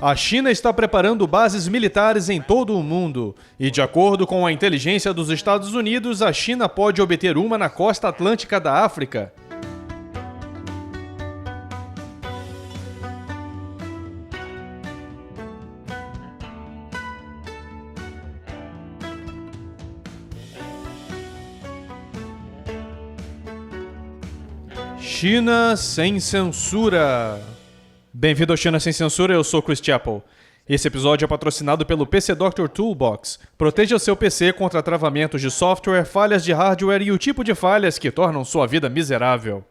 A China está preparando bases militares em todo o mundo. E, de acordo com a inteligência dos Estados Unidos, a China pode obter uma na costa atlântica da África. China sem censura. Bem-vindo ao China sem censura, eu sou Chris Chappell. Esse episódio é patrocinado pelo PC Doctor Toolbox. Proteja o seu PC contra travamentos de software, falhas de hardware e o tipo de falhas que tornam sua vida miserável.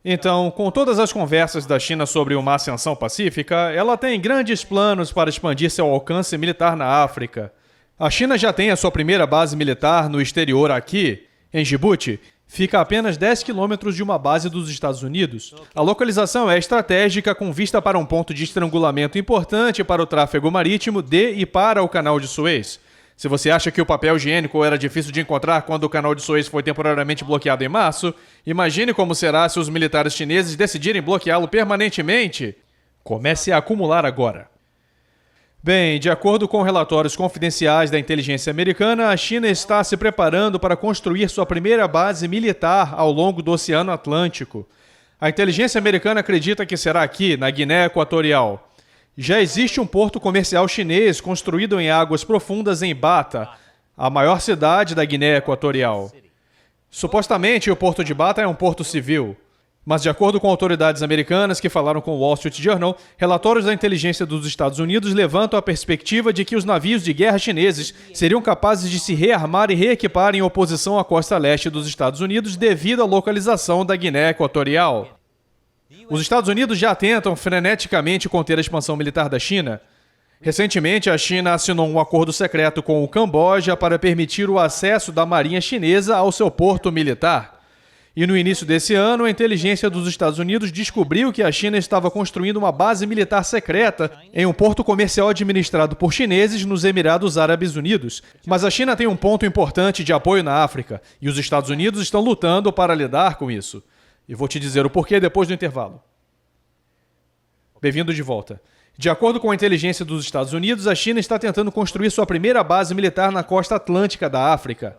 Então, com todas as conversas da China sobre uma ascensão pacífica, ela tem grandes planos para expandir seu alcance militar na África. A China já tem a sua primeira base militar no exterior aqui, em Djibouti. Fica a apenas 10 quilômetros de uma base dos Estados Unidos. A localização é estratégica com vista para um ponto de estrangulamento importante para o tráfego marítimo de e para o Canal de Suez. Se você acha que o papel higiênico era difícil de encontrar quando o Canal de Suez foi temporariamente bloqueado em março, imagine como será se os militares chineses decidirem bloqueá-lo permanentemente. Comece a acumular agora. Bem, de acordo com relatórios confidenciais da inteligência americana, a China está se preparando para construir sua primeira base militar ao longo do Oceano Atlântico. A inteligência americana acredita que será aqui, na Guiné Equatorial. Já existe um porto comercial chinês construído em águas profundas em Bata, a maior cidade da Guiné Equatorial. Supostamente, o porto de Bata é um porto civil. Mas, de acordo com autoridades americanas que falaram com o Wall Street Journal, relatórios da inteligência dos Estados Unidos levantam a perspectiva de que os navios de guerra chineses seriam capazes de se rearmar e reequipar em oposição à costa leste dos Estados Unidos devido à localização da Guiné Equatorial. Os Estados Unidos já tentam freneticamente conter a expansão militar da China. Recentemente, a China assinou um acordo secreto com o Camboja para permitir o acesso da marinha chinesa ao seu porto militar. E no início desse ano, a inteligência dos Estados Unidos descobriu que a China estava construindo uma base militar secreta em um porto comercial administrado por chineses nos Emirados Árabes Unidos. Mas a China tem um ponto importante de apoio na África, e os Estados Unidos estão lutando para lidar com isso. E vou te dizer o porquê depois do intervalo. Bem-vindo de volta. De acordo com a inteligência dos Estados Unidos, a China está tentando construir sua primeira base militar na costa atlântica da África.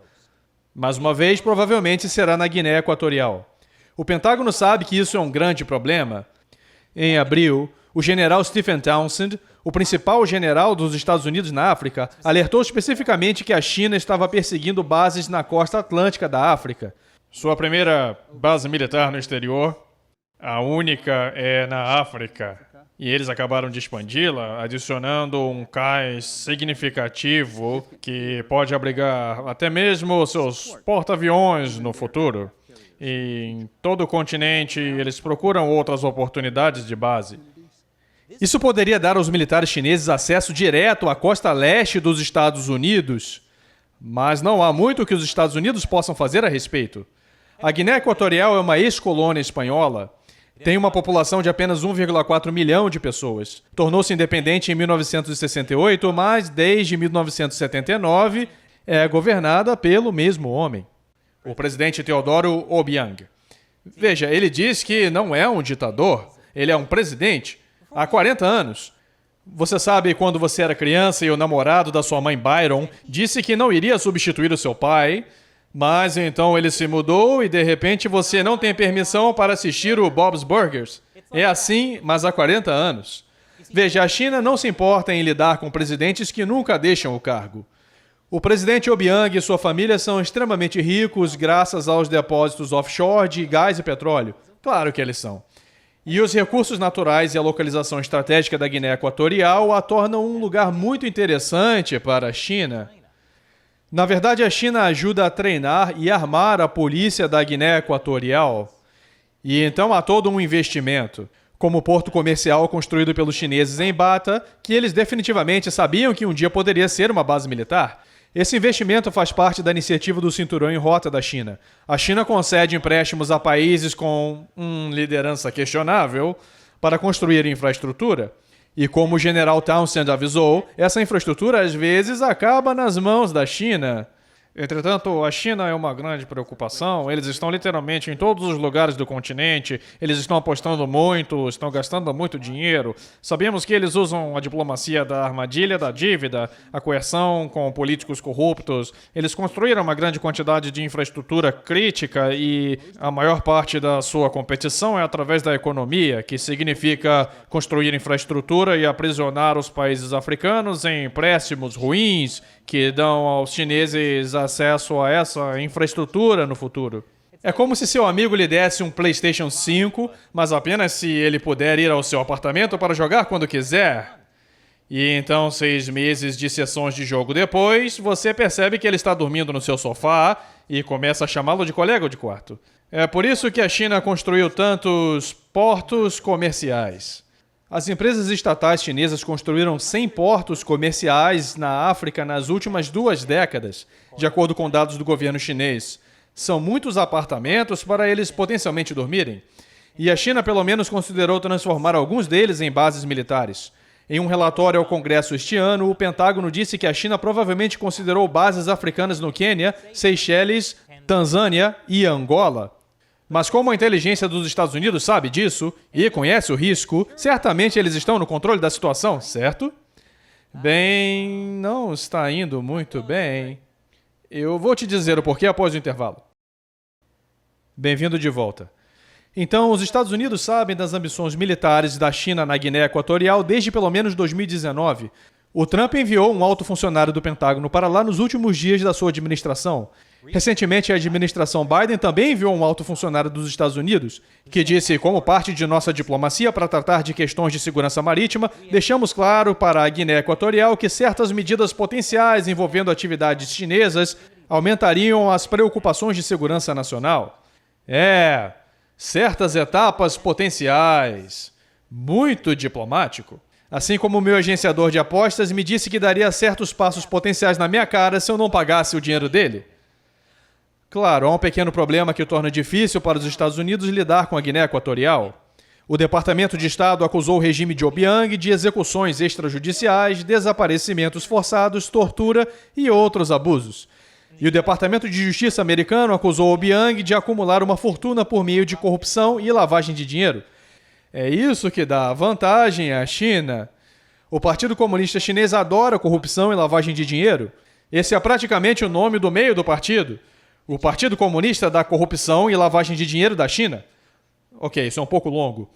Mais uma vez, provavelmente será na Guiné Equatorial. O Pentágono sabe que isso é um grande problema. Em abril, o general Stephen Townsend, o principal general dos Estados Unidos na África, alertou especificamente que a China estava perseguindo bases na costa atlântica da África. Sua primeira base militar no exterior, a única, é na África. E eles acabaram de expandi-la, adicionando um cais significativo que pode abrigar até mesmo seus porta-aviões no futuro. E em todo o continente, eles procuram outras oportunidades de base. Isso poderia dar aos militares chineses acesso direto à costa leste dos Estados Unidos, mas não há muito que os Estados Unidos possam fazer a respeito. A Guiné Equatorial é uma ex-colônia espanhola. Tem uma população de apenas 1,4 milhão de pessoas. Tornou-se independente em 1968, mas desde 1979 é governada pelo mesmo homem, o presidente Teodoro Obiang. Veja, ele diz que não é um ditador, ele é um presidente há 40 anos. Você sabe quando você era criança e o namorado da sua mãe, Byron, disse que não iria substituir o seu pai, mas então ele se mudou e de repente você não tem permissão para assistir o Bob's Burgers. É assim, mas há 40 anos. Veja, a China não se importa em lidar com presidentes que nunca deixam o cargo. O presidente Obiang e sua família são extremamente ricos graças aos depósitos offshore de gás e petróleo. Claro que eles são. E os recursos naturais e a localização estratégica da Guiné Equatorial a tornam um lugar muito interessante para a China. Na verdade, a China ajuda a treinar e armar a polícia da Guiné Equatorial. E então há todo um investimento, como o porto comercial construído pelos chineses em Bata, que eles definitivamente sabiam que um dia poderia ser uma base militar. Esse investimento faz parte da iniciativa do Cinturão em Rota da China. A China concede empréstimos a países com liderança questionável para construir infraestrutura. E como o general Townsend avisou, essa infraestrutura às vezes acaba nas mãos da China. Entretanto, a China é uma grande preocupação. Eles estão literalmente em todos os lugares do continente. Eles estão apostando muito, estão gastando muito dinheiro. Sabemos que eles usam a diplomacia da armadilha, da dívida, a coerção com políticos corruptos. Eles construíram uma grande quantidade de infraestrutura crítica e a maior parte da sua competição é através da economia, que significa construir infraestrutura e aprisionar os países africanos em empréstimos ruins que dão aos chineses acesso a essa infraestrutura no futuro. É como se seu amigo lhe desse um PlayStation 5, mas apenas se ele puder ir ao seu apartamento para jogar quando quiser. E então, 6 meses de sessões de jogo depois, você percebe que ele está dormindo no seu sofá e começa a chamá-lo de colega de quarto. É por isso que a China construiu tantos portos comerciais. As empresas estatais chinesas construíram 100 portos comerciais na África nas últimas 2 décadas, de acordo com dados do governo chinês. São muitos apartamentos para eles potencialmente dormirem. E a China pelo menos considerou transformar alguns deles em bases militares. Em um relatório ao Congresso este ano, o Pentágono disse que a China provavelmente considerou bases africanas no Quênia, Seychelles, Tanzânia e Angola. Mas como a inteligência dos Estados Unidos sabe disso e conhece o risco, certamente eles estão no controle da situação, certo? Bem, não está indo muito bem. Eu vou te dizer o porquê após o intervalo. Bem-vindo de volta. Então, os Estados Unidos sabem das ambições militares da China na Guiné Equatorial desde pelo menos 2019. O Trump enviou um alto funcionário do Pentágono para lá nos últimos dias da sua administração. Recentemente, a administração Biden também enviou um alto funcionário dos Estados Unidos, que disse, como parte de nossa diplomacia para tratar de questões de segurança marítima, deixamos claro para a Guiné Equatorial que certas medidas potenciais envolvendo atividades chinesas aumentariam as preocupações de segurança nacional. Certas etapas potenciais. Muito diplomático. Assim como o meu agenciador de apostas me disse que daria certos passos potenciais na minha cara se eu não pagasse o dinheiro dele. Claro, há um pequeno problema que torna difícil para os Estados Unidos lidar com a Guiné Equatorial. O Departamento de Estado acusou o regime de Obiang de execuções extrajudiciais, desaparecimentos forçados, tortura e outros abusos. E o Departamento de Justiça americano acusou Obiang de acumular uma fortuna por meio de corrupção e lavagem de dinheiro. É isso que dá vantagem à China. O Partido Comunista Chinês adora corrupção e lavagem de dinheiro. Esse é praticamente o nome do meio do partido. O Partido Comunista da Corrupção e Lavagem de Dinheiro da China. Ok, isso é um pouco longo.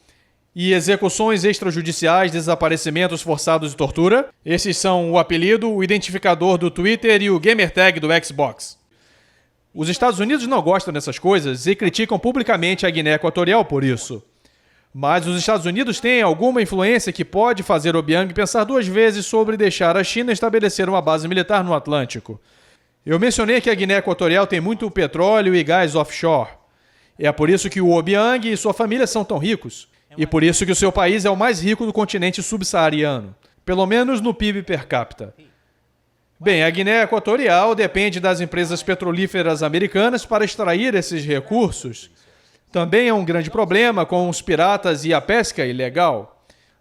E execuções extrajudiciais, desaparecimentos forçados e tortura. Esses são o apelido, o identificador do Twitter e o gamertag do Xbox. Os Estados Unidos não gostam dessas coisas e criticam publicamente a Guiné Equatorial por isso. Mas os Estados Unidos têm alguma influência que pode fazer Obiang pensar 2 vezes sobre deixar a China estabelecer uma base militar no Atlântico. Eu mencionei que a Guiné Equatorial tem muito petróleo e gás offshore. É por isso que o Obiang e sua família são tão ricos. E por isso que o seu país é o mais rico do continente subsaariano. Pelo menos no PIB per capita. Bem, a Guiné Equatorial depende das empresas petrolíferas americanas para extrair esses recursos. Também é um grande problema com os piratas e a pesca ilegal.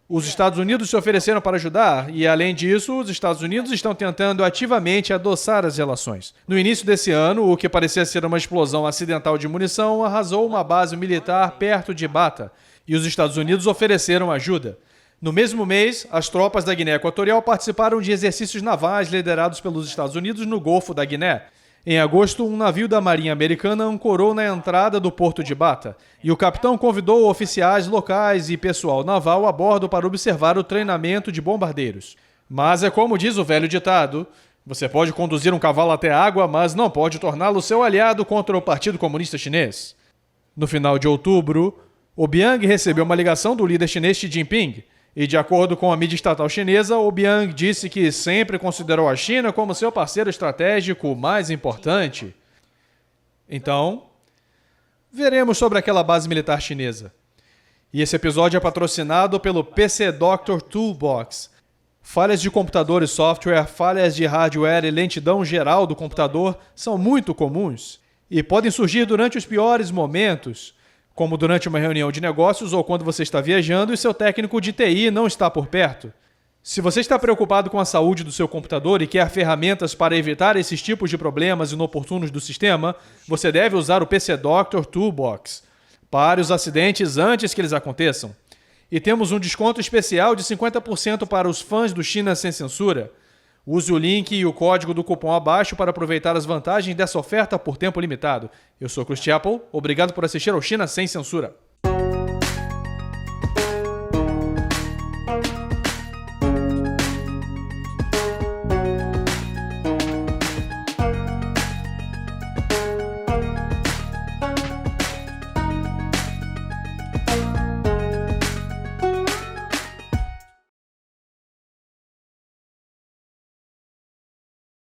Os Estados Unidos se ofereceram para ajudar e, além disso, os Estados Unidos estão tentando ativamente adoçar as relações. No início desse ano, o que parecia ser uma explosão acidental de munição arrasou uma base militar perto de Bata, e os Estados Unidos ofereceram ajuda. No mesmo mês, as tropas da Guiné Equatorial participaram de exercícios navais liderados pelos Estados Unidos no Golfo da Guiné. Em agosto, um navio da Marinha Americana ancorou na entrada do porto de Bata, e o capitão convidou oficiais locais e pessoal naval a bordo para observar o treinamento de bombardeiros. Mas é como diz o velho ditado, você pode conduzir um cavalo até a água, mas não pode torná-lo seu aliado contra o Partido Comunista Chinês. No final de outubro, Obiang recebeu uma ligação do líder chinês Xi Jinping, e de acordo com a mídia estatal chinesa, Obiang disse que sempre considerou a China como seu parceiro estratégico mais importante. Então, veremos sobre aquela base militar chinesa. E esse episódio é patrocinado pelo PC Doctor Toolbox. Falhas de computador e software, falhas de hardware e lentidão geral do computador são muito comuns e podem surgir durante os piores momentos, como durante uma reunião de negócios ou quando você está viajando e seu técnico de TI não está por perto. Se você está preocupado com a saúde do seu computador e quer ferramentas para evitar esses tipos de problemas inoportunos do sistema, você deve usar o PC Doctor Toolbox. Pare os acidentes antes que eles aconteçam. E temos um desconto especial de 50% para os fãs do China Sem Censura. Use o link e o código do cupom abaixo para aproveitar as vantagens dessa oferta por tempo limitado. Eu sou Chris Chappell, obrigado por assistir ao China Sem Censura.